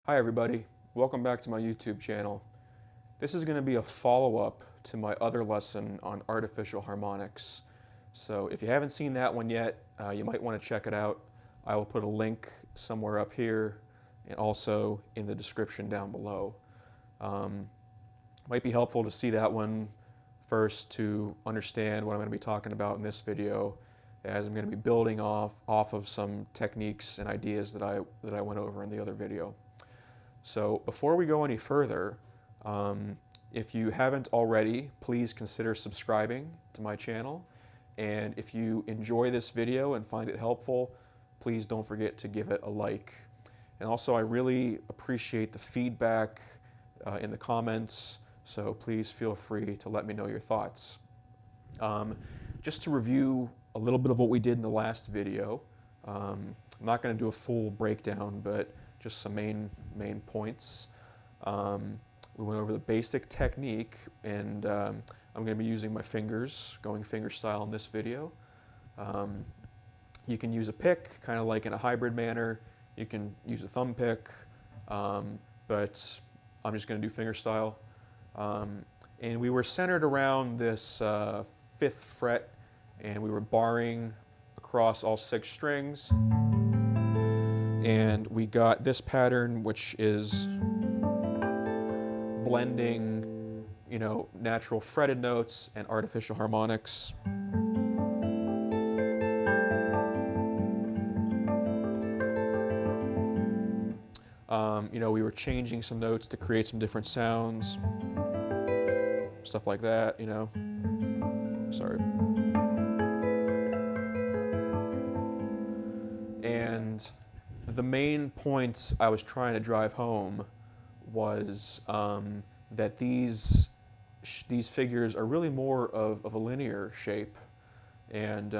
Hi everybody, welcome back to my YouTube channel. This is going to be a follow-up to my other lesson on artificial harmonics. So if you haven't seen that one yet, you might want to check it out. I will put a link somewhere up here and also in the description down below. Might be helpful to see that one first to understand what I'm going to be talking about in this video, as I'm going to be building off of some techniques and ideas that I went over in the other video. So before we go any further, if you haven't already, please consider subscribing to my channel. And if you enjoy this video and find it helpful, please don't forget to give it a like. And also, I really appreciate the feedback in the comments, so please feel free to let me know your thoughts. Just to review a little bit of what we did in the last video, I'm not going to do a full breakdown, but just some main points. We went over the basic technique, and I'm going to be using my fingers, going finger style in this video. You can use a pick, kind of like in a hybrid manner. You can use a thumb pick, but I'm just going to do finger style. And we were centered around this 5th fret, and we were barring across all 6 strings. And we got this pattern, which is blending, natural fretted notes and artificial harmonics. We were changing some notes to create some different sounds, stuff like that, Sorry. And the main point I was trying to drive home was that these figures are really more of a linear shape, and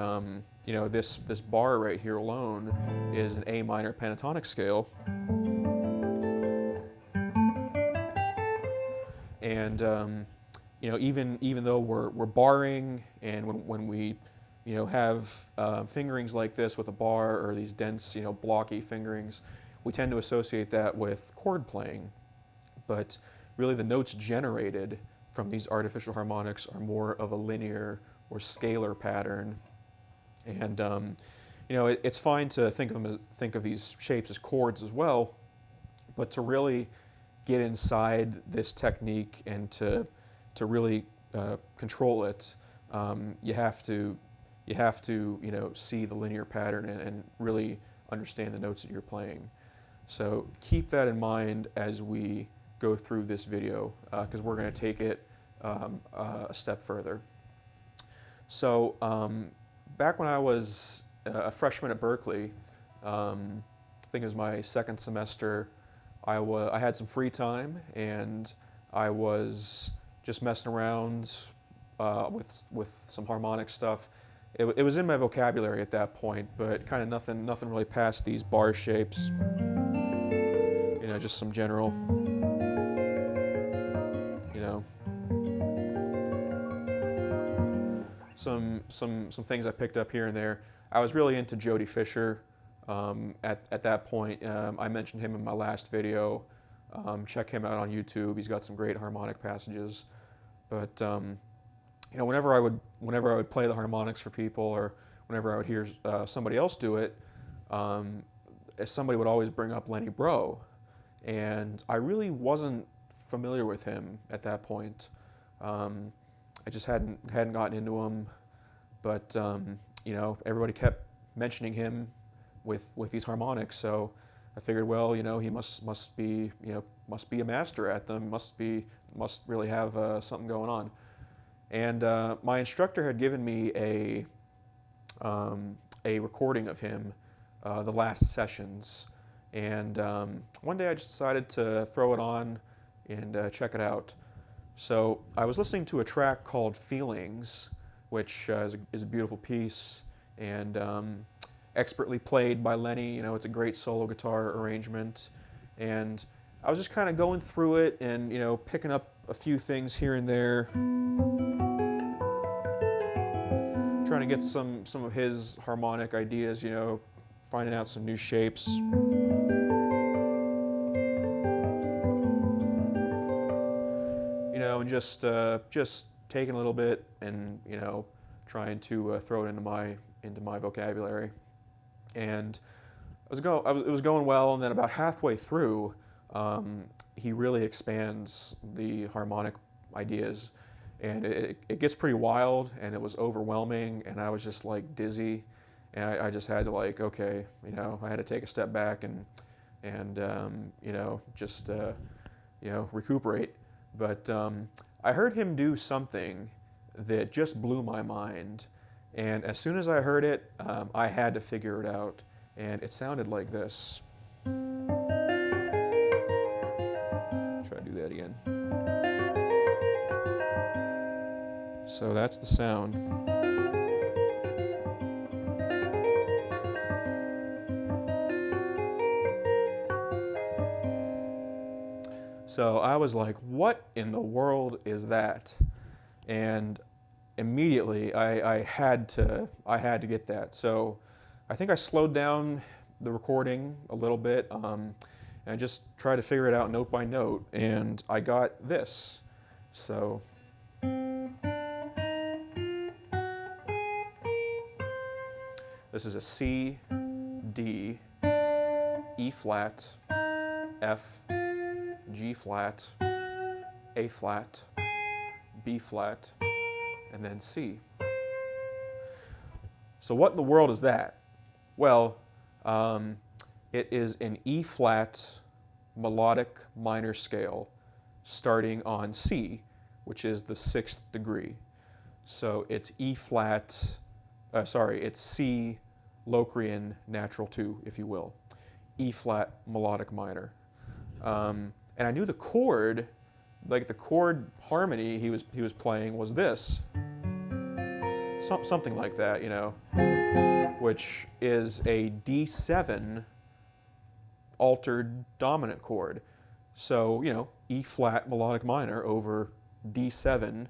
this bar right here alone is an A minor pentatonic scale, and even though we're barring, and when we have fingerings like this with a bar, or these dense, blocky fingerings, we tend to associate that with chord playing. But really the notes generated from these artificial harmonics are more of a linear or scalar pattern. And it's fine to think of these shapes as chords as well, but to really get inside this technique and to really control it, you have to see the linear pattern and really understand the notes that you're playing. So keep that in mind as we go through this video, because we're going to take it a step further. So back when I was a freshman at Berkeley, I think it was my 2nd semester, I had some free time, and I was just messing around with some harmonic stuff. It was in my vocabulary at that point, but kind of nothing really past these bar shapes. Just some general, some things I picked up here and there. I was really into Jody Fisher at that point. I mentioned him in my last video. Check him out on YouTube. He's got some great harmonic passages. But whenever I would play the harmonics for people, or whenever I would hear somebody else do it, somebody would always bring up Lenny Breau, and I really wasn't familiar with him at that point. I just hadn't gotten into him, but everybody kept mentioning him with these harmonics, so I figured, well, he must be a master at them, must really have something going on. And my instructor had given me a recording of him, the last sessions, and one day I just decided to throw it on and check it out. So I was listening to a track called Feelings, which is a beautiful piece, and expertly played by Lenny. It's a great solo guitar arrangement, and I was just kind of going through it and picking up a few things here and there, trying to get some of his harmonic ideas, finding out some new shapes. and just taking a little bit and, you know, trying to throw it into my vocabulary. And it was going well, and then about halfway through, he really expands the harmonic ideas, and it gets pretty wild, and it was overwhelming, and I was just like dizzy, and I just had to, like, okay, you know, I had to take a step back and you know, just you know, recuperate. But I heard him do something that just blew my mind, and as soon as I heard it, I had to figure it out, and it sounded like this. Try to do that again. So that's the sound. So I was like, what in the world is that? And immediately I had to get that. So I think I slowed down the recording a little bit, and I just tried to figure it out note by note, and I got this. So this is a C, D, E flat, F, G flat, A flat, B flat, and then C. So what in the world is that? Well, it is an E flat melodic minor scale starting on C, which is the 6th degree. So it's E flat, it's C Locrian natural 2, if you will. E flat melodic minor. And I knew the chord, like the chord harmony he was playing was this. Something like that, you know, which is a D7 altered dominant chord. So, you know, E flat melodic minor over D7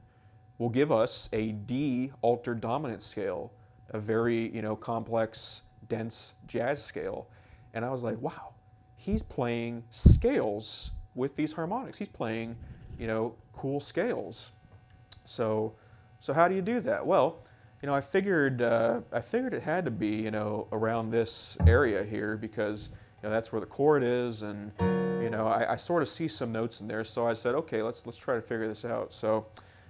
will give us a D altered dominant scale, a very, you know, complex, dense jazz scale. And I was like, wow, he's playing scales with these harmonics. He's playing, you know, cool scales. So how do you do that? Well, you know, I figured it had to be, you know, around this area here, because, you know, that's where the chord is, and, you know, I sort of see some notes in there. So I said, okay, let's try to figure this out. So,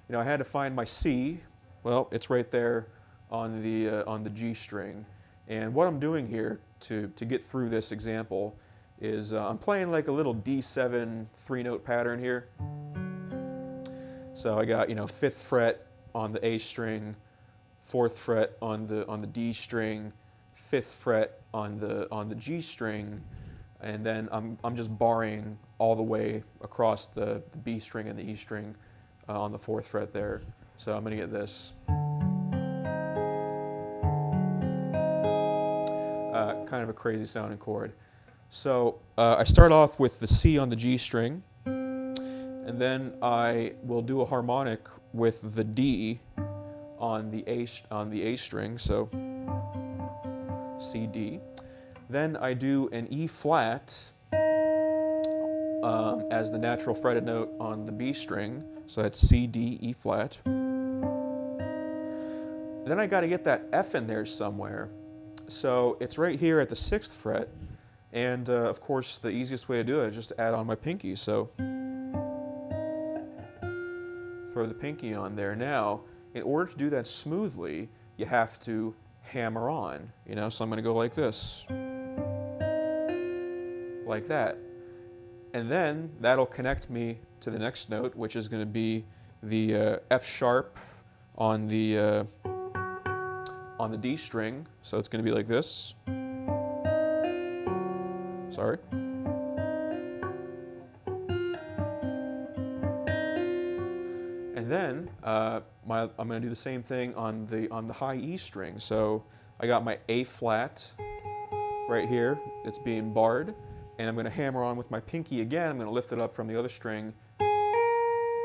you know, I had to find my C. Well, it's right there on the G string. And what I'm doing here to get through this example is I'm playing like a little D7 3-note pattern here. So I got, you know, 5th fret on the A string, 4th fret on the D string, 5th fret on the G string, and then I'm just barring all the way across the B string and the E string on the 4th fret there. So I'm going to get this. Kind of a crazy sounding chord. So I start off with the C on the G string, and then I will do a harmonic with the D on the A string, so C, D. Then I do an E flat as the natural fretted note on the B string, so that's C, D, E flat. Then I got to get that F in there somewhere. So it's right here at the 6th fret, and of course the easiest way to do it is just to add on my pinky. So throw the pinky on there. Now, in order to do that smoothly, you have to hammer on, you know, so I'm going to go like this, like that. And then that'll connect me to the next note, which is going to be the F sharp on the D string. So it's going to be like this. Sorry. And then I'm going to do the same thing on the high E string. So I got my A flat right here. It's being barred, and I'm going to hammer on with my pinky again. I'm going to lift it up from the other string,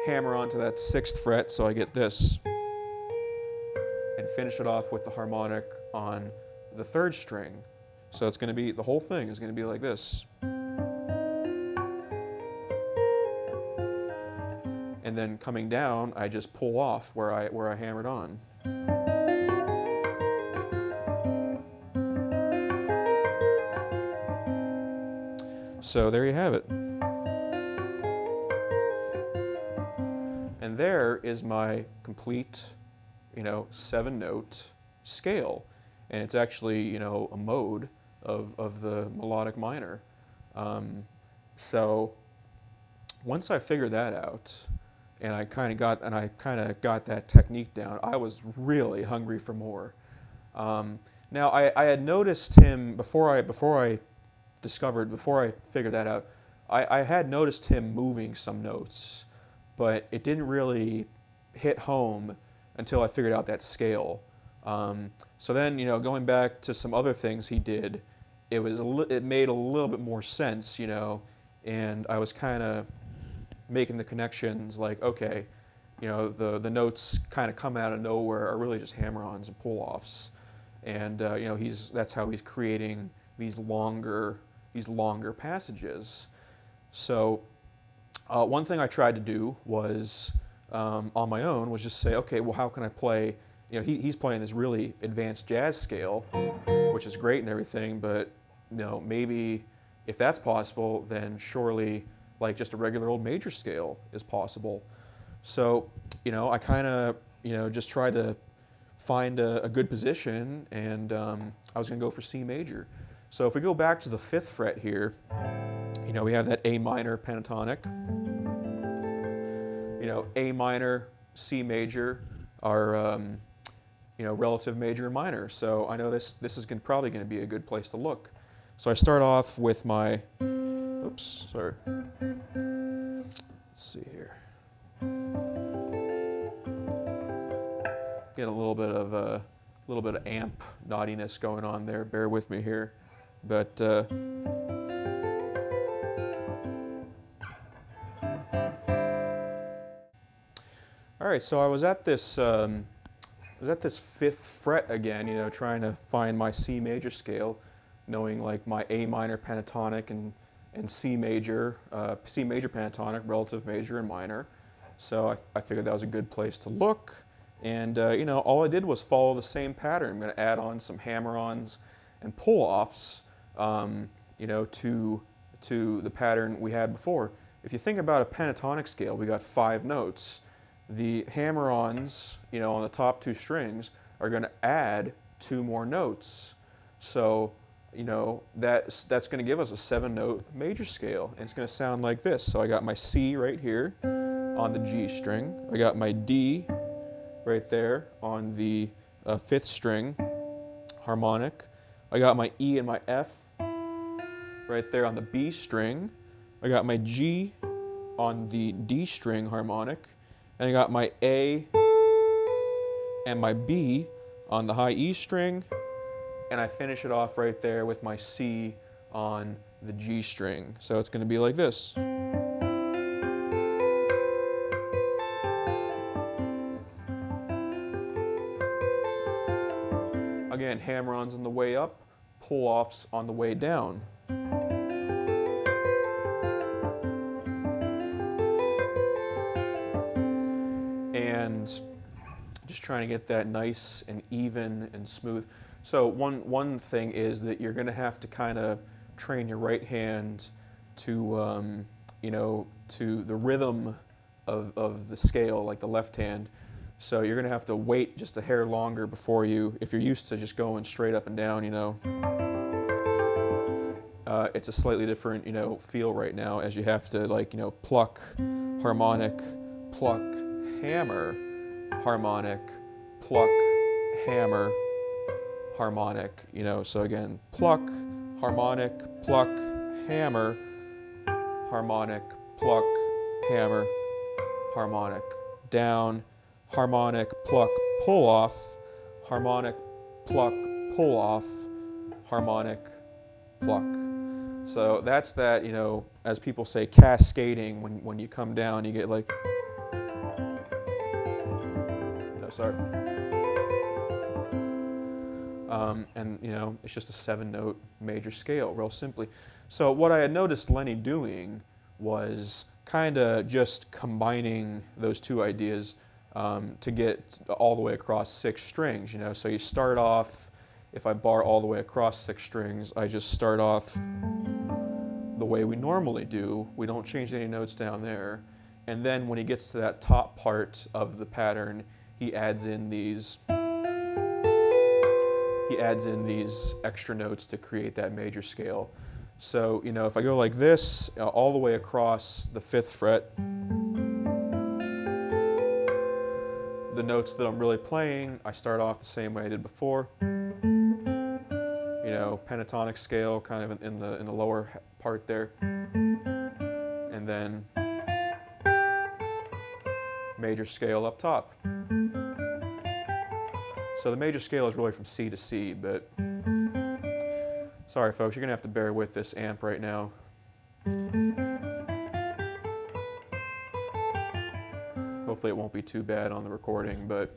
hammer onto that 6th fret, so I get this, and finish it off with the harmonic on the 3rd string. So it's going to be, the whole thing is going to be like this. and then coming down, I just pull off where I hammered on. So there you have it. And there is my complete, 7-note scale. And it's actually, a mode of the melodic minor. So once I figured that out, and I kind of got that technique down, I was really hungry for more. Now I had noticed him before I figured that out. I had noticed him moving some notes, but it didn't really hit home until I figured out that scale. So then, going back to some other things he did, it made a little bit more sense, and I was kind of making the connections like, okay, the notes kind of come out of nowhere are really just hammer-ons and pull-offs, and that's how he's creating these longer passages. So one thing I tried to do was on my own was just say, okay, well, how can I play? He's playing this really advanced jazz scale, which is great and everything, but maybe if that's possible, then surely like just a regular old major scale is possible. So I kind of just tried to find a good position, and I was going to go for C major. So if we go back to the 5th fret here, we have that A minor pentatonic. A minor, C major are relative major and minor. So I know this is probably going to be a good place to look. So I start off with my, oops, sorry. Let's see here. Get a little bit of amp naughtiness going on there. Bear with me here, but. All right, so I was at this 5th fret again, trying to find my C major scale, knowing like my A minor pentatonic and C major pentatonic, relative major and minor. So I figured that was a good place to look, and all I did was follow the same pattern. I'm going to add on some hammer-ons and pull-offs, to the pattern we had before. If you think about a pentatonic scale, we got 5 notes. The hammer-ons, on the top 2 strings are going to add 2 more notes. So, that's going to give us a 7-note major scale. And it's going to sound like this. So I got my C right here on the G string. I got my D right there on the 5th string harmonic. I got my E and my F right there on the B string. I got my G on the D string harmonic. And I got my A and my B on the high E string, and I finish it off right there with my C on the G string. So it's going to be like this. Again, hammer-ons on the way up, pull-offs on the way down. And just trying to get that nice and even and smooth. So one thing is that you're going to have to kind of train your right hand to to the rhythm of the scale, like the left hand. So you're going to have to wait just a hair longer before if you're used to just going straight up and down, it's a slightly different feel right now, as you have to pluck, harmonic, pluck, hammer, harmonic, pluck, hammer, harmonic, so again, pluck, harmonic, pluck, hammer, harmonic, pluck, hammer, harmonic, down, harmonic, pluck, pull off, harmonic, pluck, pull off, harmonic, pluck. So that's that, as people say, cascading. When you come down, you get like, sorry. And it's just a 7-note major scale, real simply. So what I had noticed Lenny doing was kind of just combining those two ideas to get all the way across 6 strings, you know. So you start off, if I bar all the way across 6 strings, I just start off the way we normally do. We don't change any notes down there. And then when he gets to that top part of the pattern, he adds in these extra notes to create that major scale. So, you know, if I go like this, all the way across the 5th fret, the notes that I'm really playing, I start off the same way I did before. You know, pentatonic scale kind of in the lower part there. And then major scale up top. So the major scale is really from C to C, but sorry folks, you're gonna have to bear with this amp right now. Hopefully it won't be too bad on the recording, but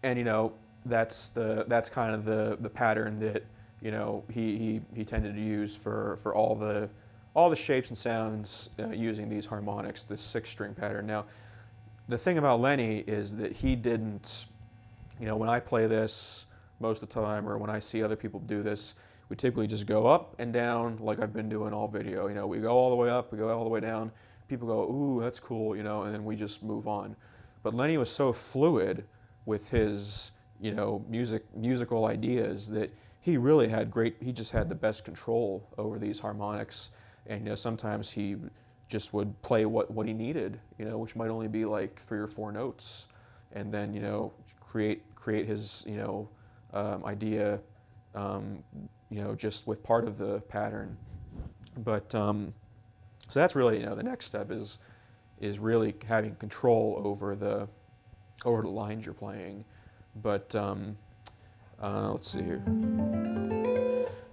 and you know, that's kind of the pattern that, you know, he tended to use for all the shapes and sounds using these harmonics, this 6-string pattern. Now, the thing about Lenny is that he didn't, you know, when I play this most of the time, or when I see other people do this, we typically just go up and down like I've been doing all video. You know, we go all the way up, we go all the way down. People go, ooh, that's cool, you know, and then we just move on. But Lenny was so fluid with his, you know, musical ideas that he really had he just had the best control over these harmonics. And, you know, sometimes he just would play what he needed, you know, which might only be like 3 or 4 notes, and then, you know, create his, you know, idea, you know, just with part of the pattern. But so that's really, you know, the next step is really having control over the lines you're playing. But let's see here.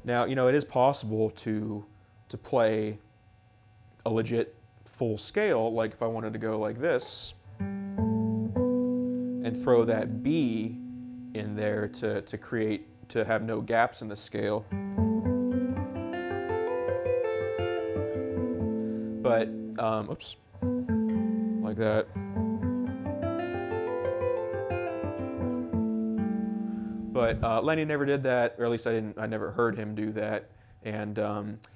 Now, you know, it is possible to play a legit full scale, like if I wanted to go like this and throw that B in there to have no gaps in the scale. But oops, like that. But Lenny never did that, or at least I never heard him do that, and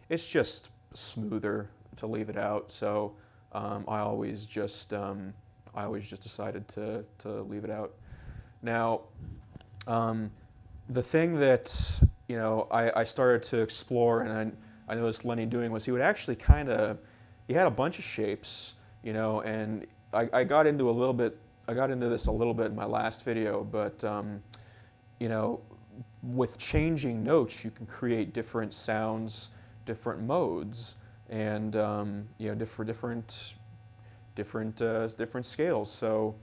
it's just smoother to leave it out. So I always just decided to leave it out. Now, the thing that, you know, I started to explore, and I noticed Lenny doing, was he would actually he had a bunch of shapes, you know, and I got into this a little bit in my last video, but you know, with changing notes, you can create different sounds, different modes, and you know, different scales. So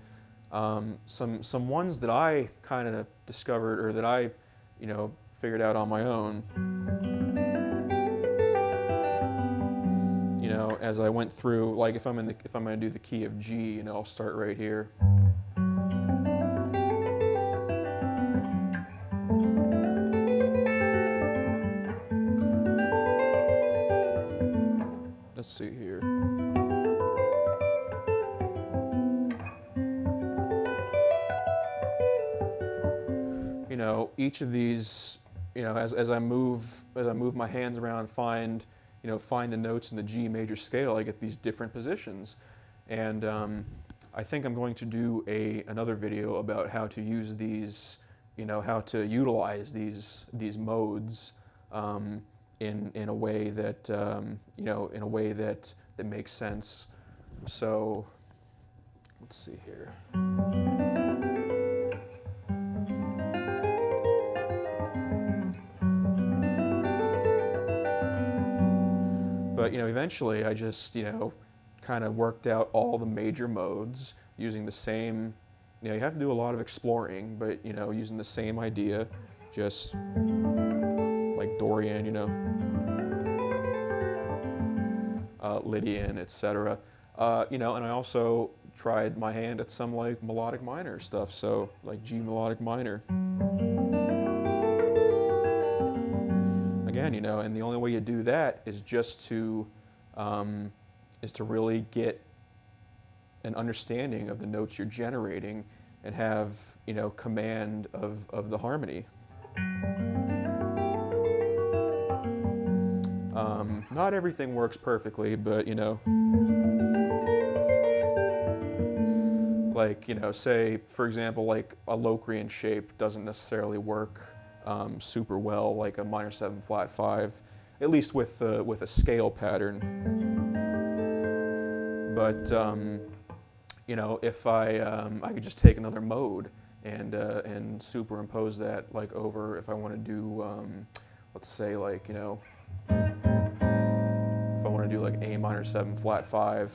some ones that I kind of discovered, or that I, you know, figured out on my own, you know, as I went through, like if I'm going to do the key of G, you know, I'll start right here. Let's see here. You know, each of these, you know, as I move my hands around, find the notes in the G major scale, I get these different positions. And I think I'm going to do another video about how to use these, you know, how to utilize these modes in a way that you know, in a way that makes sense. So let's see here. But, you know, eventually I just, you know, kind of worked out all the major modes using the same, you know, you have to do a lot of exploring, but, you know, using the same idea, just like Dorian, you know, Lydian, etc. You know, and I also tried my hand at some like melodic minor stuff, so like G melodic minor. Again, you know, and the only way you do that is just to really get an understanding of the notes you're generating and have, you know, command of the harmony. Not everything works perfectly, but, you know, like, you know, say, for example, like a Locrian shape doesn't necessarily work super well, like a minor 7 flat 5, at least with a scale pattern. But you know, if I could just take another mode and superimpose that like over, if I want to do let's say, like, you know, if I want to do like A minor 7 flat 5,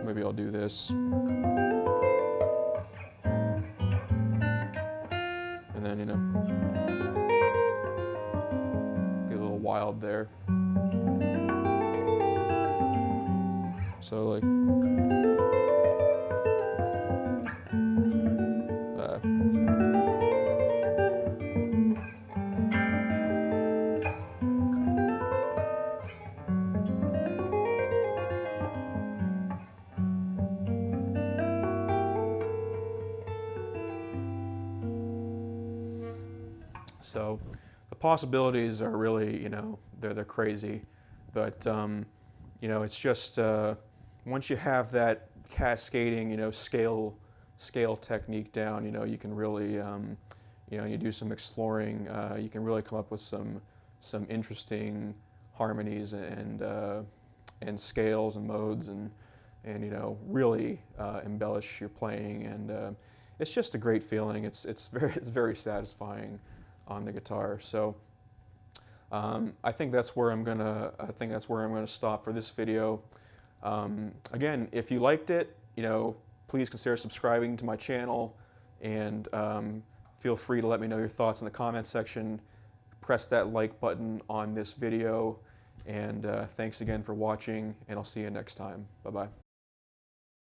maybe I'll do this. And then, you know, get a little wild there. So like, so the possibilities are really, you know, they're crazy, but you know, it's just once you have that cascading, you know, scale technique down, you know, you can really, you know, you do some exploring, you can really come up with some interesting harmonies and scales and modes and you know, really embellish your playing, and it's just a great feeling. It's very satisfying on the guitar. So I think that's where I'm gonna stop for this video. Again, if you liked it, you know, please consider subscribing to my channel, and feel free to let me know your thoughts in the comment section. Press that like button on this video, and thanks again for watching, and I'll see you next time. Bye-bye.